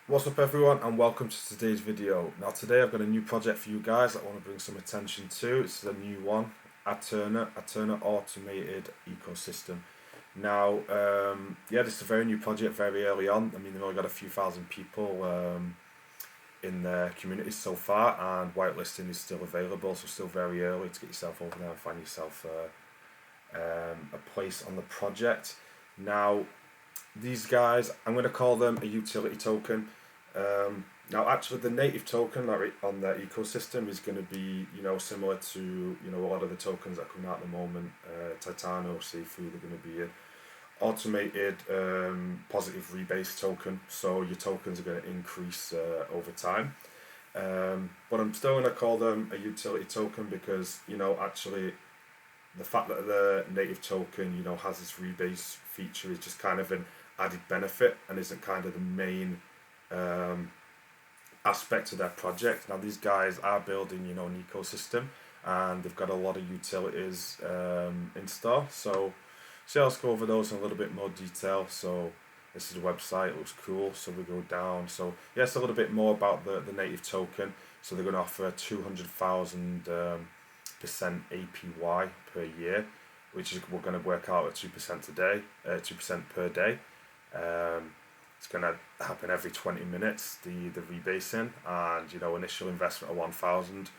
What's up everyone and welcome to today's video. Now today I've got a new project for you guys that I want to bring some attention to. It's a new one, Aeterna Automated Ecosystem. Now, this is a very new project, very early on. I mean, they've only got a few thousand people in their community so far, and whitelisting is still available, so still very early to get yourself over there and find yourself a place on the project. Now, these guys, I'm going to call them a utility token. Now, actually, the native token on their ecosystem is going to be, similar to, a lot of the tokens that come out at the moment. Titano, Seafood are going to be an automated positive rebase token. So your tokens are going to increase over time. But I'm still going to call them a utility token because, actually, the fact that the native token, has this rebase feature is just kind of an added benefit and isn't kind of the main aspect of their project. Now these guys are building, an ecosystem, and they've got a lot of utilities in store. So let's go over those in a little bit more detail. So this is the website, it looks cool. So we go down. So yes, a little bit more about the native token. So they're going to offer 200,000% APY per year, which is we're going to work out at 2% today, 2% per day. It's going to happen every 20 minutes, the rebasing, and initial investment of 1,000.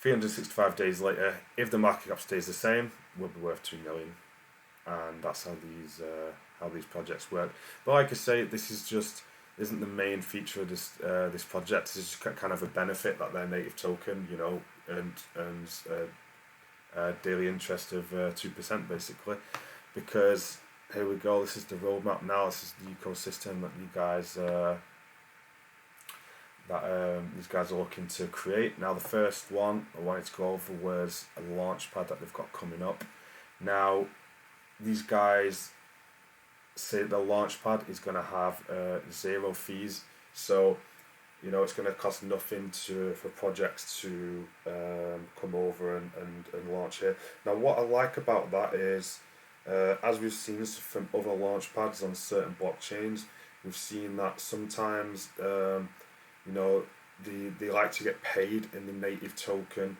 365 days later, if the market cap stays the same, will be worth 2 million, and that's how these projects work. But like I say, this isn't the main feature of this project. This is just kind of a benefit that their native token, earns daily interest of 2% basically, because here we go. This is the roadmap now. This is the ecosystem that these guys are looking to create. Now, the first one I wanted to go over was a launch pad that they've got coming up. Now, these guys say the launch pad is going to have 0 fees. So, it's going to cost nothing for projects to come over and launch here. Now, what I like about that is, as we've seen from other launch pads on certain blockchains, we've seen that sometimes they like to get paid in the native token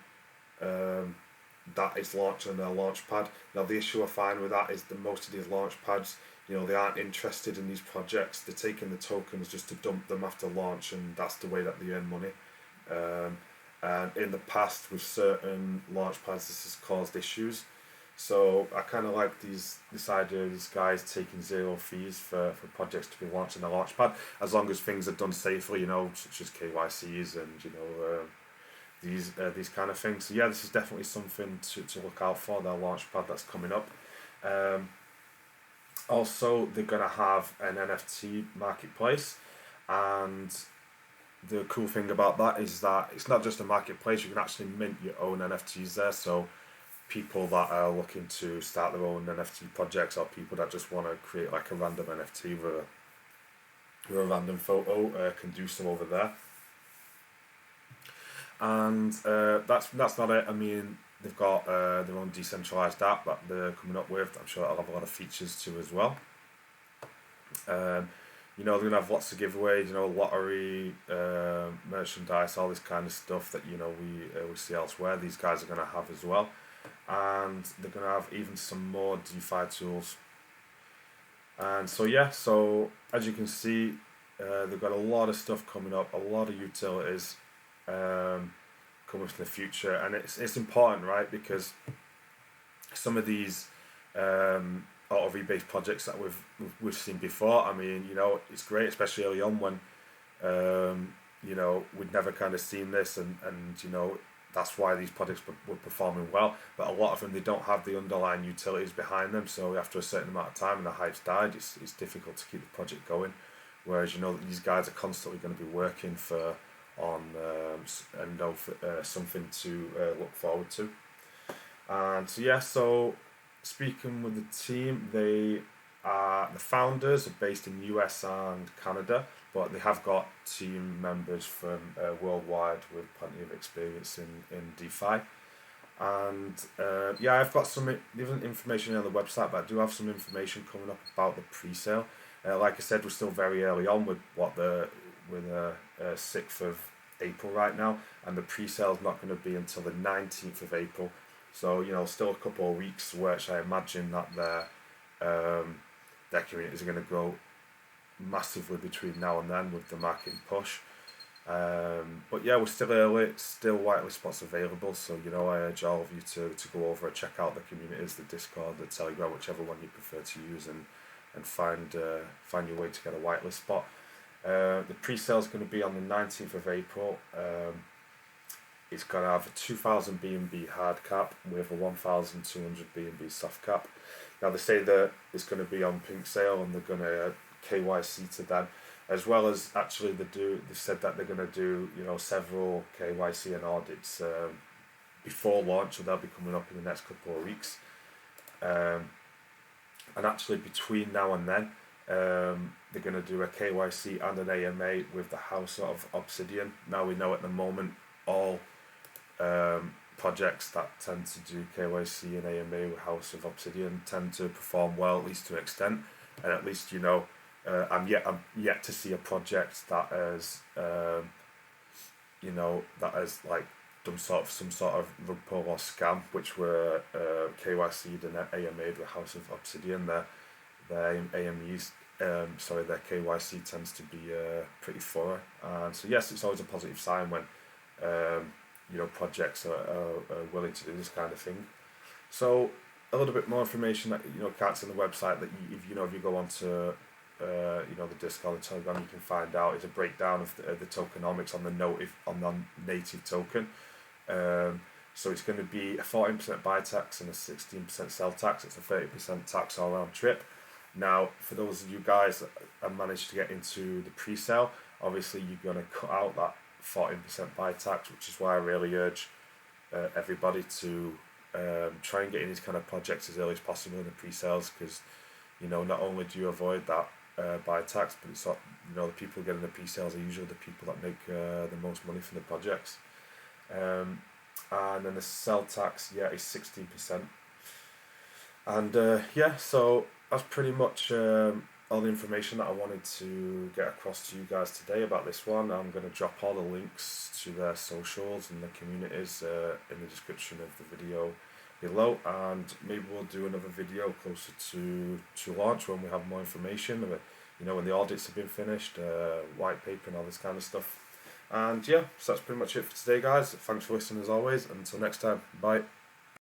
that is launched on their launch pad. Now the issue I find with that is that most of these launch pads, they aren't interested in these projects. They're taking the tokens just to dump them after launch, and that's the way that they earn money. And in the past, with certain launch pads, this has caused issues. So I kind of like this idea of these guys taking 0 fees for projects to be launched in the launchpad, as long as things are done safely, such as KYCs and these kind of things. So yeah, this is definitely something to look out for, their launchpad that's coming up. Also, they're gonna have an NFT marketplace, and the cool thing about that is that it's not just a marketplace. You can actually mint your own NFTs there. So people that are looking to start their own NFT projects, or people that just want to create like a random NFT with a random photo, can do so over there. And that's not it. I mean, they've got their own decentralized app that they're coming up with. I'm sure that'll have a lot of features too as well. They're going to have lots of giveaways, lottery, merchandise, all this kind of stuff that we see elsewhere. These guys are going to have as well. And they're going to have even some more DeFi tools. And so as you can see, they've got a lot of stuff coming up, a lot of utilities coming in the future, and it's important, right? Because some of these auto rebase projects that we've seen before, I mean, it's great, especially early on when we'd never kind of seen this, and that's why these projects were performing well. But a lot of them, they don't have the underlying utilities behind them. So after a certain amount of time and the hype's died, it's difficult to keep the project going. Whereas that these guys are constantly going to be working something to look forward to. And so speaking with the team, the founders are based in US and Canada, but they have got team members from worldwide with plenty of experience in DeFi. And I've got some different information on the website, but I do have some information coming up about the pre-sale. Like I said, we're still very early on with what the 6th of April right now, and the pre-sale is not going to be until the 19th of April. So still a couple of weeks, which I imagine that their communities are going to grow massively between now and then with the marketing push. But yeah, we're still early, still whitelist spots available, so I urge all of you to go over and check out the communities, the Discord, the Telegram, whichever one you prefer to use, and find your way to get a whitelist spot. The pre-sale is going to be on the 19th of April. It's going to have a 2,000 BNB hard cap with a 1,200 BNB soft cap. Now they say that it's going to be on pink sale, and they're going to KYC to them, as well as actually they said that they're going to do several KYC and audits before launch, so they'll be coming up in the next couple of weeks. And actually between now and then, they're going to do a KYC and an AMA with the House of Obsidian. Now we know at the moment all projects that tend to do KYC and AMA with House of Obsidian tend to perform well, at least to an extent, and at least I'm yet to see a project that has like done some sort of rug pull or scam, which were KYC'd and AMA'd with House of Obsidian. Their AMEs, their KYC tends to be pretty thorough, and so yes, it's always a positive sign when projects are willing to do this kind of thing. So a little bit more information that can't see on the website, that if you go onto the Discord, the Telegram, you can find out, is a breakdown of the tokenomics on the native token. So it's going to be a 14% buy tax and a 16% sell tax. It's a 30% tax all round trip. Now, for those of you guys that have managed to get into the pre-sale, obviously you're going to cut out that 14% buy tax, which is why I really urge everybody to try and get in these kind of projects as early as possible in the pre-sales, because not only do you avoid that buy tax, but it's the people getting the pre-sales are usually the people that make the most money from the projects. And then the sell tax, is 16%. And so that's pretty much all the information that I wanted to get across to you guys today about this one. I'm going to drop all the links to their socials and the communities in the description of the video below, and maybe we'll do another video closer to launch when we have more information, when the audits have been finished, white paper and all this kind of stuff. And so that's pretty much it for today, guys. Thanks for listening as always, and until next time, bye.